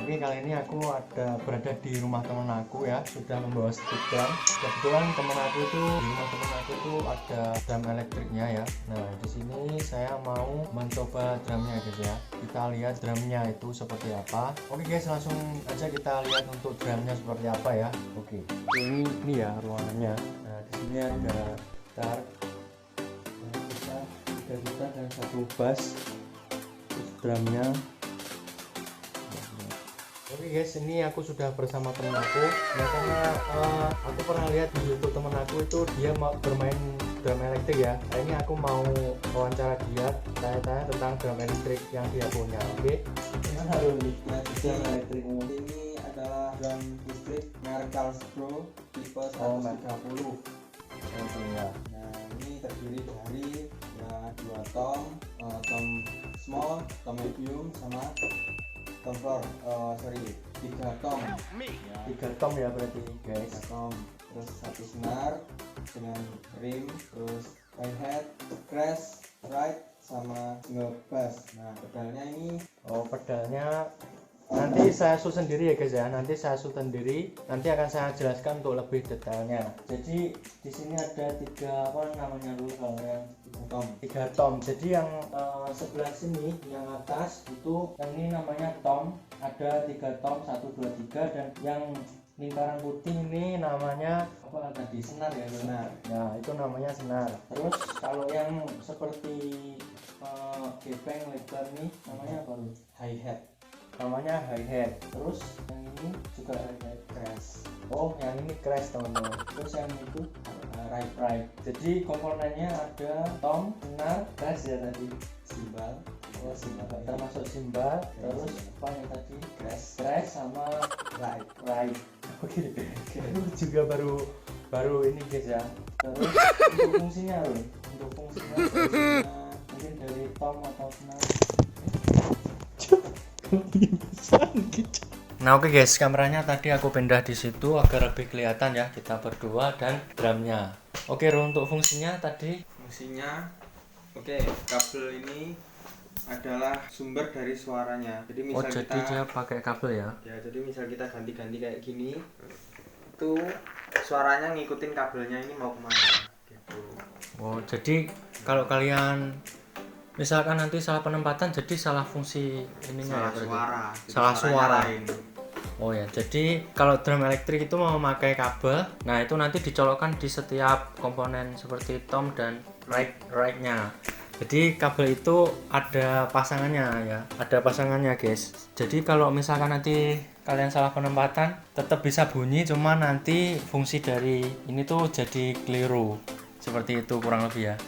Oke, kali ini aku berada di rumah teman aku ya, sudah membawa stick drum. Kebetulan teman aku itu di rumah teman aku itu ada drum elektriknya ya. Nah, di sini saya mau mencoba drumnya guys ya. Kita lihat drumnya itu seperti apa. Oke guys, langsung aja kita lihat untuk drumnya seperti apa ya. Oke, ini ya ruangannya. Nah, di sini ada gitar, dan satu bass. Terus drumnya. Oke guys, ini aku sudah bersama temen aku. Nah, karena aku pernah lihat di YouTube temen aku itu dia mau bermain drum elektrik ya. Nah, ini aku mau wawancara dia, tanya-tanya tentang drum elektrik yang dia punya. Oke. Gimana dulu nih? Nah, drum elektrik ini adalah drum listrik merek Carlsbro tipe 130. Oke ya. Nah, ini terdiri dari ya 2 tom, tom small, tom medium, sama tom floor, 3 tom ya, 3 tom ya berarti guys. 3 tom, terus 1 senar dengan rim, terus hi-hat, crash, ride, sama single bass. Nah, pedalnya ini Pedalnya nanti saya shoot sendiri ya guys ya. Nanti saya shoot sendiri. Nanti akan saya jelaskan untuk lebih detailnya. Jadi di sini ada 3 apa namanya dulu kalau yang 3 tom. Jadi yang sebelah sini yang atas itu yang ini namanya tom. Ada 3 tom, 1, 2, 3, dan yang lingkaran putih ini namanya apa tadi? Senar ya, senar. Nah, itu namanya senar. Terus kalau yang seperti gepeng lebar nih namanya apa lu? hi-hat. Namanya hi-hat. Terus yang ini juga hi-hat, crash. Oh, yang ini crash teman-teman. Terus yang itu ride. Jadi komponennya ada tom, senar, crash ya tadi, Simbal. oh simbal, termasuk simbal. Terus apa yang tadi? Crash sama ride. Oke. Itu juga baru ini guys ya. Terus untuk fungsinya loh, mungkin dari tom atau senar. Nah, oke guys, kameranya tadi aku pindah di situ agar lebih kelihatan ya kita berdua dan drumnya. Oke, untuk fungsinya tadi. Kabel ini adalah sumber dari suaranya. Jadi misal jadi dia pakai kabel ya. Jadi misal kita ganti-ganti kayak gini, itu suaranya ngikutin kabelnya ini mau kemana gitu. Oh, jadi kalau kalian misalkan nanti salah penempatan, jadi salah fungsi ininya Salah suara. lain. Oh ya, jadi kalau drum elektrik itu mau memakai kabel. Nah, itu nanti dicolokkan di setiap komponen seperti tom dan ride-nya. Jadi kabel itu ada pasangannya ya, ada pasangannya guys. Jadi kalau misalkan nanti kalian salah penempatan, tetap bisa bunyi, cuma nanti fungsi dari ini tuh jadi keliru. Seperti itu kurang lebih ya.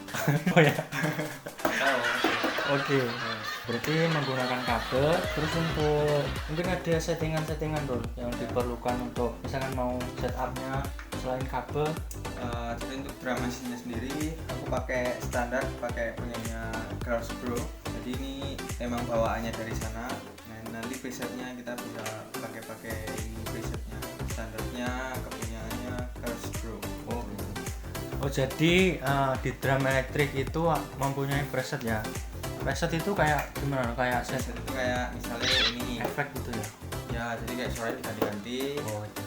Oh ya. Oke. Berarti menggunakan kabel. Terus untuk mungkin ada settingan dulu yang diperlukan untuk misalkan mau setupnya selain kabel. Jadi untuk drum mesinnya sendiri aku pakai standar, pakai punyanya Carlsbro. Jadi ini emang bawaannya dari sana. Nah, nanti presetnya kita bisa pakai ini presetnya. Standarnya kepunyaannya Carlsbro. Oh jadi di drum elektrik itu mempunyai preset ya. Preset itu kayak gimana? Kayak preset itu kayak misalnya ini efek gitu ya. Ya, jadi kayak suaranya diganti-ganti.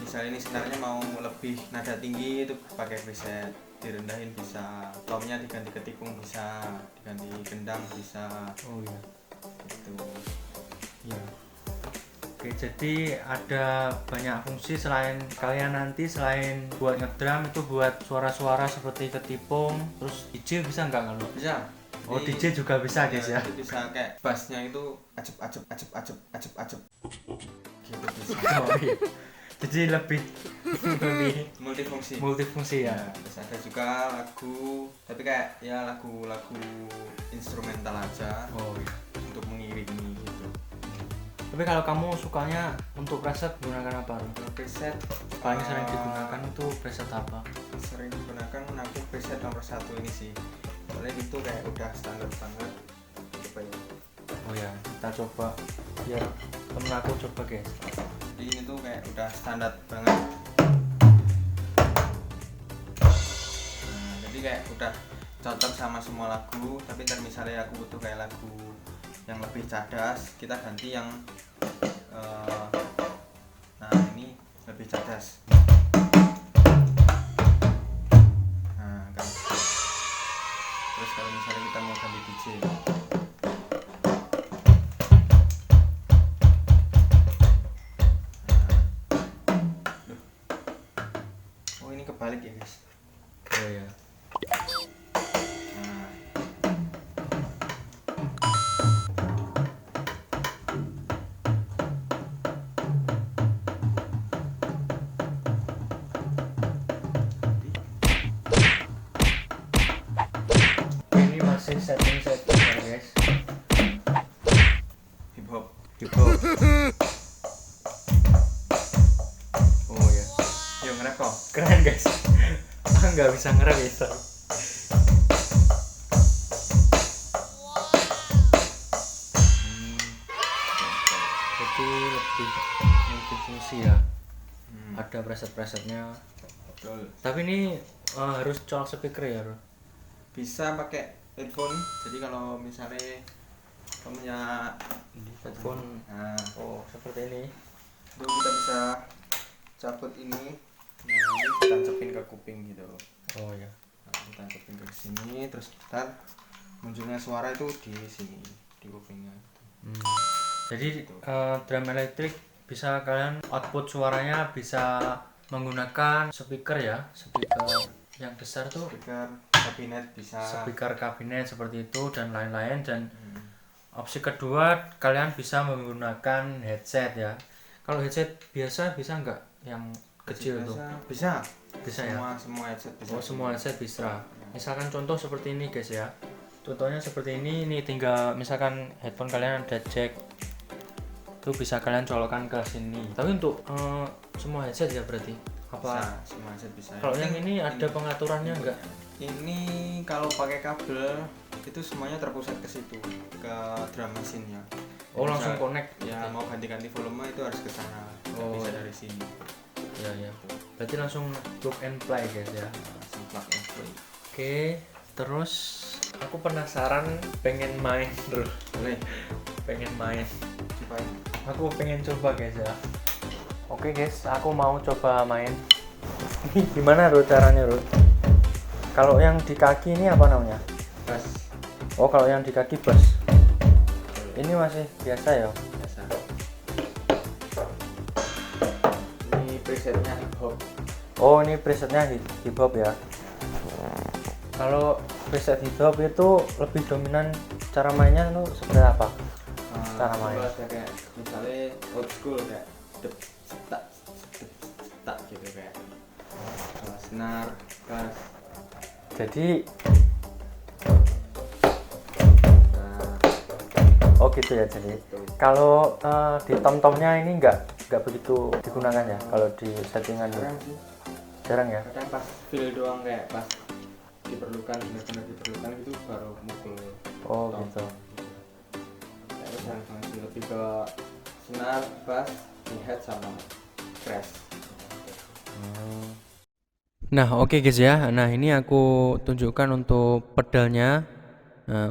Misalnya ini senarnya mau lebih nada tinggi itu pakai preset, direndahin bisa, tomnya diganti ketikung bisa, diganti gendang bisa. Oh iya. Gitu. Iya. Oke, jadi ada banyak fungsi selain kalian nanti selain buat ngedrum itu buat suara-suara seperti ketipung, terus DJ bisa nggak kalau? Bisa. Oh, DJ juga bisa guys ya. Bisa kayak bassnya itu acep. Gitu bisa. Oh, iya. Jadi lebih multifungsi ya. Terus ada juga lagu, tapi kayak ya lagu instrumental aja. Oh iya. Untuk mengiringi gitu. Tapi kalau kamu sukanya untuk preset menggunakan apa? Untuk preset Paling sering digunakan itu preset apa? Sering digunakan aku preset nomor 1 ini sih. Soalnya itu kayak udah standar banget. Coba ya. Oh ya, kita coba. Ya, temen aku coba guys. Jadi ini tuh kayak udah standar banget. Nah, jadi kayak udah cocok sama semua lagu. Tapi misalnya aku butuh kayak lagu yang lebih cadas, kita ganti yang balik ya guys. Oh ya. Nah, Ini masih setting ya guys. hip hop. Hip hop. Oh ya. Yuk nge-rap kok. Keren guys. Ah, nggak bisa ngerap bisa. Jadi lebih multifungsi ya. Ada preset-presetnya. Betul. Tapi ini harus colok speaker ya, bro. Bisa pakai headphone. Jadi kalau misalnya kamu punya Headphone. nah, Oh, seperti ini. itu kita bisa cabut ini. Nah, ini ditancapin ke kuping gitu. Oh ya. Nah, ditancapin ke sini terus ntar munculnya suara itu di sini di kupingnya. Jadi drum elektrik bisa kalian output suaranya bisa menggunakan speaker ya, speaker yang besar tuh, Speaker kabinet bisa. speaker kabinet seperti itu dan lain-lain. Dan opsi kedua kalian bisa menggunakan headset ya. Kalau headset biasa bisa nggak yang kecil tuh? Bisa. Bisa ya. Semua headset bisa. Oh, semua headset bisa. Misalkan contoh seperti ini guys ya. Contohnya seperti ini tinggal misalkan headphone kalian ada jack, itu bisa kalian colokkan ke sini. Tapi untuk semua headset ya berarti apa? Bisa, semua headset bisa. Kalau yang ini ada pengaturannya enggak? Ini kalau pakai kabel itu semuanya terpusat ke situ, ke drum mesinnya. Oh, langsung connect. Ya, mau ganti-ganti volume itu harus ke sana. Oh, Bisa iya. dari sini. Ya ya. Berarti langsung plug and play guys ya. Langsung plug and play. Oke, terus aku penasaran pengen main bro. Boleh. Pengen main. Cobain. Aku pengen coba guys ya. Oke guys, aku mau coba main. Ini gimana Ruth caranya Ruth? Kalau yang di kaki ini apa namanya? Bass. Oh, kalau yang di kaki bass. Ini masih biasa ya? Biasa. Ini presetnya hip hop. Oh, ini presetnya hip hop ya. Kalau preset hip hop itu lebih dominan cara mainnya tuh seperti apa? Cara main. Kalau ada kayak misalnya old school kayak dep setak setak gitu kayak snare, bass. Jadi Nah, oh gitu ya. Jadi kalau di tom-tomnya ini nggak begitu digunakan ya kalau di settingan jarang sih. jarang ya. Kadang pas feel doang kayak pas diperlukan benar-benar diperlukan itu baru mukul. Oh tom. gitu. Kayak jarang banget sih, lebih ke snare, bass, hi-hat sama crash. Nah oke guys ya. Nah ini aku tunjukkan untuk pedalnya,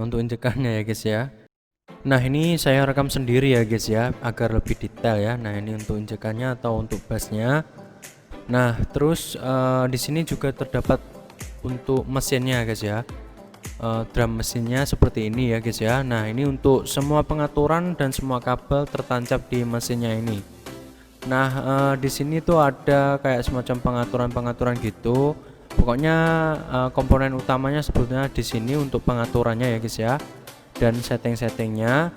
untuk injekannya ya guys ya. Nah ini saya rekam sendiri ya guys ya agar lebih detail ya. Nah ini untuk injekannya atau untuk bassnya. Nah terus di sini juga terdapat untuk mesinnya guys ya. Drum mesinnya seperti ini ya guys ya. Nah ini untuk semua pengaturan dan semua kabel tertancap di mesinnya ini. Nah di sini tuh ada kayak semacam pengaturan gitu. Pokoknya komponen utamanya sebetulnya di sini untuk pengaturannya ya guys ya, dan setting-settingnya.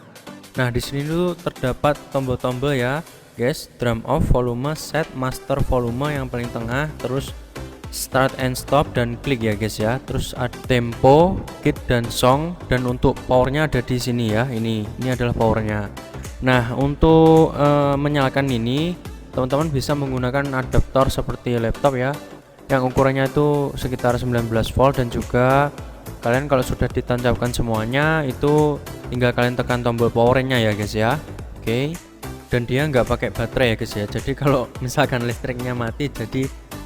Nah di sini tuh terdapat tombol-tombol ya guys, drum off, volume, set, master volume yang paling tengah, terus start and stop dan klik ya guys ya. Terus ada tempo, kit dan song, dan untuk powernya ada di sini ya. Ini adalah powernya. Nah untuk menyalakan ini teman-teman bisa menggunakan adaptor seperti laptop ya, yang ukurannya itu sekitar 19 volt, dan juga kalian kalau sudah ditancapkan semuanya itu tinggal kalian tekan tombol powernya ya guys ya. Oke. Dan dia nggak pakai baterai ya guys ya, jadi kalau misalkan listriknya mati jadi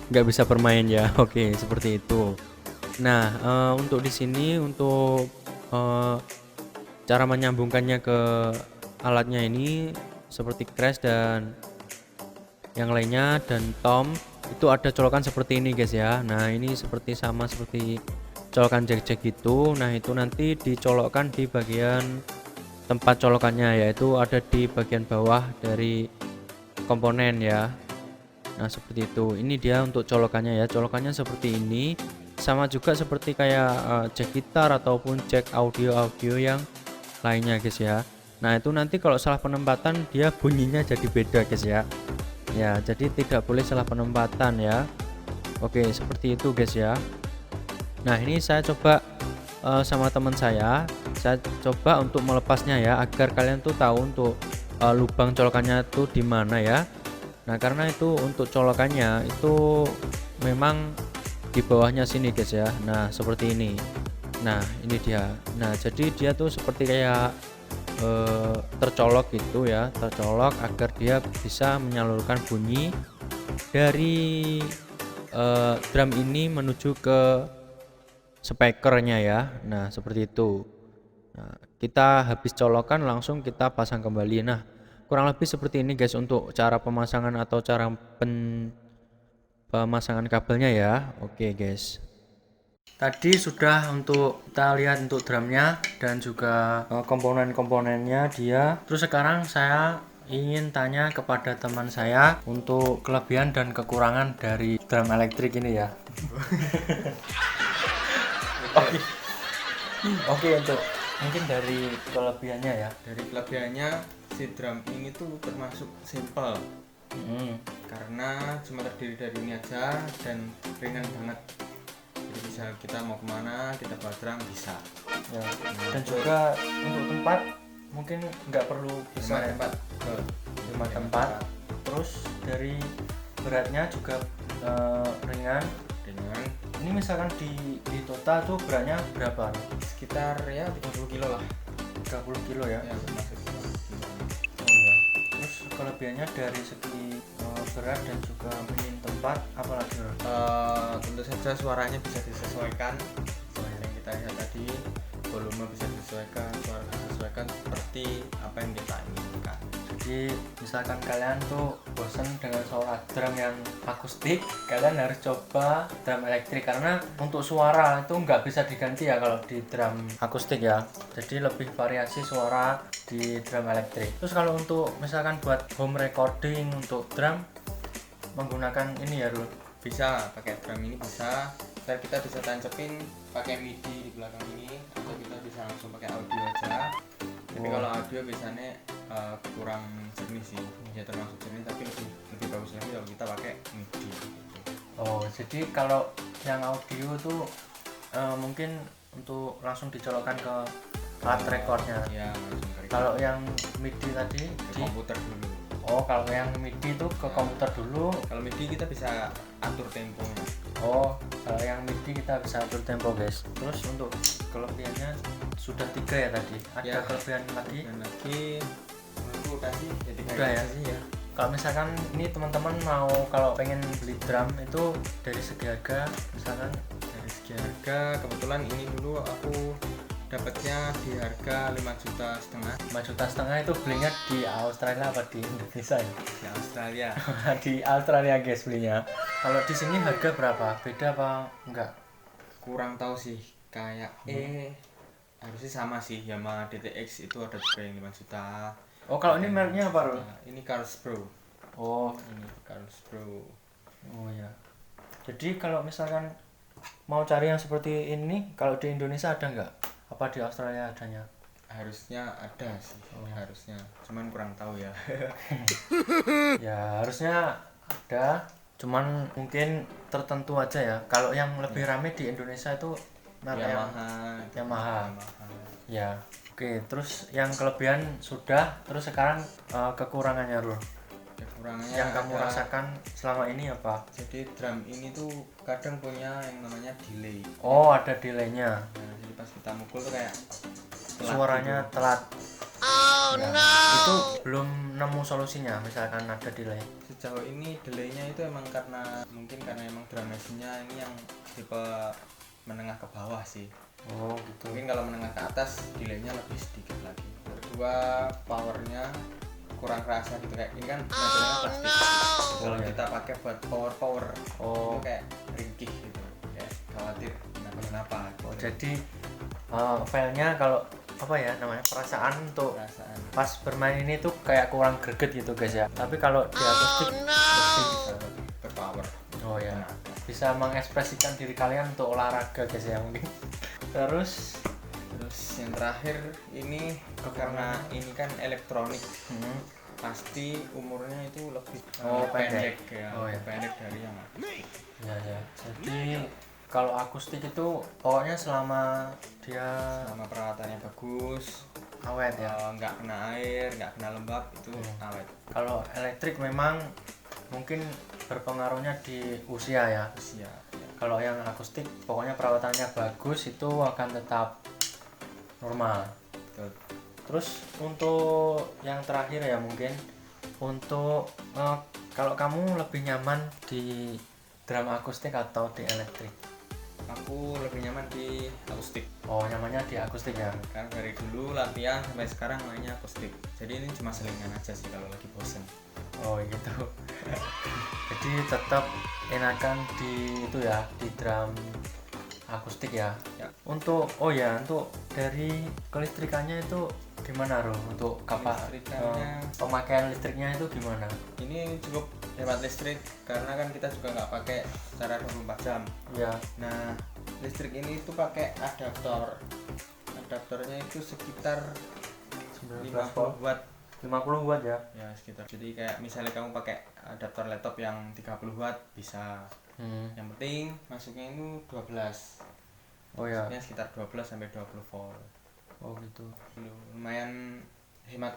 nggak bisa bermain ya. Oke, seperti itu. Nah untuk di sini untuk cara menyambungkannya ke alatnya ini seperti crash dan yang lainnya dan tom itu ada colokan seperti ini guys ya. Nah ini seperti sama seperti colokan jack gitu. Nah itu nanti dicolokkan di bagian tempat colokannya, yaitu ada di bagian bawah dari komponen ya. Nah seperti itu. Ini dia untuk colokannya ya. Colokannya seperti ini. Sama juga seperti kayak jack gitar ataupun jack audio yang lainnya guys ya. Nah itu nanti kalau salah penempatan dia bunyinya jadi beda guys ya. Ya jadi tidak boleh salah penempatan ya. Oke seperti itu guys ya. Nah ini saya coba sama teman saya coba untuk melepasnya ya, agar kalian tuh tahu untuk lubang colokannya tuh di mana ya. Nah karena itu untuk colokannya itu memang di bawahnya sini guys ya. Nah seperti ini. Nah ini dia. Nah jadi dia tuh seperti kayak tercolok gitu ya, tercolok agar dia bisa menyalurkan bunyi dari drum ini menuju ke speakernya ya. Nah seperti itu. Nah, kita habis colokan langsung kita pasang kembali. Nah kurang lebih seperti ini guys untuk cara pemasangan atau cara pemasangan kabelnya ya. Oke guys, tadi sudah untuk kita lihat untuk drumnya dan juga komponen-komponennya dia. Terus sekarang saya ingin tanya kepada teman saya untuk kelebihan dan kekurangan dari drum elektrik ini ya. Oke, untuk mungkin dari kelebihannya ya. Dari kelebihannya si drum ini tuh termasuk simple karena cuma terdiri dari ini aja dan ringan banget. Jadi bisa kita mau kemana kita bawa drum bisa Ya. Dan juga untuk tempat mungkin nggak perlu besar ya. Lima tempat. Terus dari beratnya juga ringan. Ini misalkan di total tuh beratnya berapa? Sekitar ya 30 kilo lah. 30 kilo ya. Ya termasuk 30 kilo. Oh ya. Terus kelebihannya dari segi berat dan juga minim tempat apalagi? Tentu saja suaranya bisa disesuaikan sesuai yang kita lihat tadi, volume bisa disesuaikan, suara disesuaikan seperti apa yang kita inginkan. Jadi misalkan kalian tuh bosan dengan suara drum yang akustik, kalian harus coba drum elektrik karena untuk suara itu nggak bisa diganti ya kalau di drum akustik ya. Jadi lebih variasi suara di drum elektrik. Terus kalau untuk misalkan buat home recording untuk drum menggunakan ini ya Rul. Bisa pakai drum ini bisa, dan kita bisa tancepin pakai MIDI di belakang ini, atau kita bisa langsung pakai audio aja. Tapi kalau audio biasanya kurang jernih sih, ya termasuk jernih tapi lebih bagus lagi kalau kita pakai MIDI. Oh, jadi kalau yang audio tuh mungkin untuk langsung dicolokkan ke alat recordnya. Ya, langsung ke Kalau yang MIDI tadi ke komputer dulu. Oh, kalau yang MIDI itu ke komputer dulu. Kalau MIDI kita bisa atur temponya. Oh, kalau yang MIDI kita bisa atur tempo guys. Terus untuk kelebihannya sudah 3 ya tadi. Ada Ya. kelebihan lagi? Dan lagi menurutku udah sih, jadi kayak Udah ya? gitu sih ya. Kalau misalkan ini teman-teman mau kalau pengen beli drum itu dari segi harga misalkan Dari segi harga kebetulan ini dulu aku dapatnya di harga 5,5 juta. 5,5 juta itu belinya di Australia apa di Indonesia ya? Di Australia. Di Australia guys belinya. Kalau di sini harga berapa? Beda apa enggak? Kurang tahu sih, kayak harusnya sama sih. Yamaha DTX itu ada juga yang 5 juta. Oh, kalau ini mereknya apa, Rul? Nah, ini Carls Pro. Oh, Ini Carls Pro. oh ya. Jadi kalau misalkan mau cari yang seperti ini, kalau di Indonesia ada nggak? Apa di Australia adanya? Harusnya ada sih, harusnya. Cuman kurang tahu ya. Ya harusnya ada, cuman mungkin tertentu aja ya. Kalau yang lebih rame di Indonesia itu merek yang Yamaha. Ya. Oke, terus yang kelebihan sudah, terus sekarang kekurangannya Rul. Kekurangannya Yang kamu ada- rasakan selama ini apa? Jadi drum ini tuh kadang punya yang namanya delay. Oh, ada delaynya. Nah, jadi pas kita mukul tuh kayak telat Suaranya gitu. telat. Itu belum nemu solusinya misalkan ada delay. Sejauh ini delaynya itu emang karena mungkin karena emang drum machine-nya ini yang tipe menengah ke bawah sih. Oh, gitu. Mungkin kalau menengah ke atas delaynya lebih sedikit lagi. Kedua, powernya kurang kerasa gitu, kayak ini kan materialnya plastik. Kalau iya. kita pakai buat power Oh. itu kayak ringkih gitu, kayak khawatir kenapa. Oh, jadi filenya kalau apa ya namanya perasaan untuk Perasaan. pas bermain ini tuh kayak kurang greget gitu guys ya. Tapi kalau di akustik bersih bisa. bisa mengekspresikan diri kalian untuk olahraga guys ya mungkin. Terus yang terakhir ini karena ini kan elektronik, pasti umurnya itu lebih pendek ya, lebih pendek dari yang akustik. ya. Jadi kalau akustik itu pokoknya selama perawatannya bagus, awet ya. Nggak kena air, nggak kena lembab, itu awet. Kalau elektrik memang mungkin berpengaruhnya di usia ya. Kalau yang akustik pokoknya perawatannya bagus itu akan tetap normal. Betul. Terus untuk yang terakhir ya mungkin untuk kalau kamu lebih nyaman di drum akustik atau di elektrik? Aku lebih nyaman di akustik. Oh, nyamannya di akustik ya? Karena dari dulu latihan sampai sekarang mainnya akustik. Jadi ini cuma selingan aja sih kalau lagi bosen. Oh gitu. Jadi tetap enakan di itu ya, di drum akustik ya. Untuk dari kelistrikannya itu gimana Ro? Untuk pemakaian listriknya itu gimana? Ini cukup hemat listrik karena kan kita juga nggak pakai secara 24 jam. Ya. Nah, listrik ini itu pakai adaptor. Adaptornya itu sekitar 50 watt. 50 watt ya? Ya, sekitar. Jadi kayak misalnya kamu pakai adaptor laptop yang 30 watt bisa. Yang penting masuknya itu 12. Oh ya. Masuknya sekitar 12 sampai 20 volt. Oh gitu. Lumayan hemat.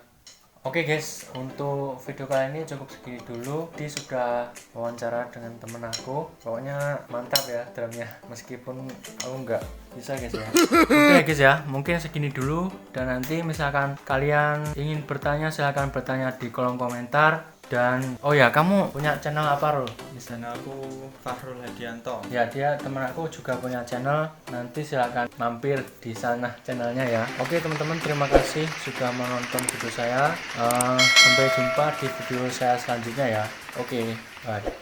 Oke guys, untuk video kali ini cukup segini dulu. Di sudah wawancara dengan temen aku. Pokoknya mantap ya drumnya, meskipun aku nggak bisa guys ya. Oke guys ya, mungkin segini dulu. Dan nanti misalkan kalian ingin bertanya, silahkan bertanya di kolom komentar. Dan oh ya, kamu punya channel apa Ro? Di sana aku Fahrul Hadianto. Ya, dia teman aku juga punya channel. Nanti silahkan mampir di sana channelnya ya. Oke teman-teman, terima kasih sudah menonton video saya. Sampai jumpa di video saya selanjutnya ya. Oke, bye.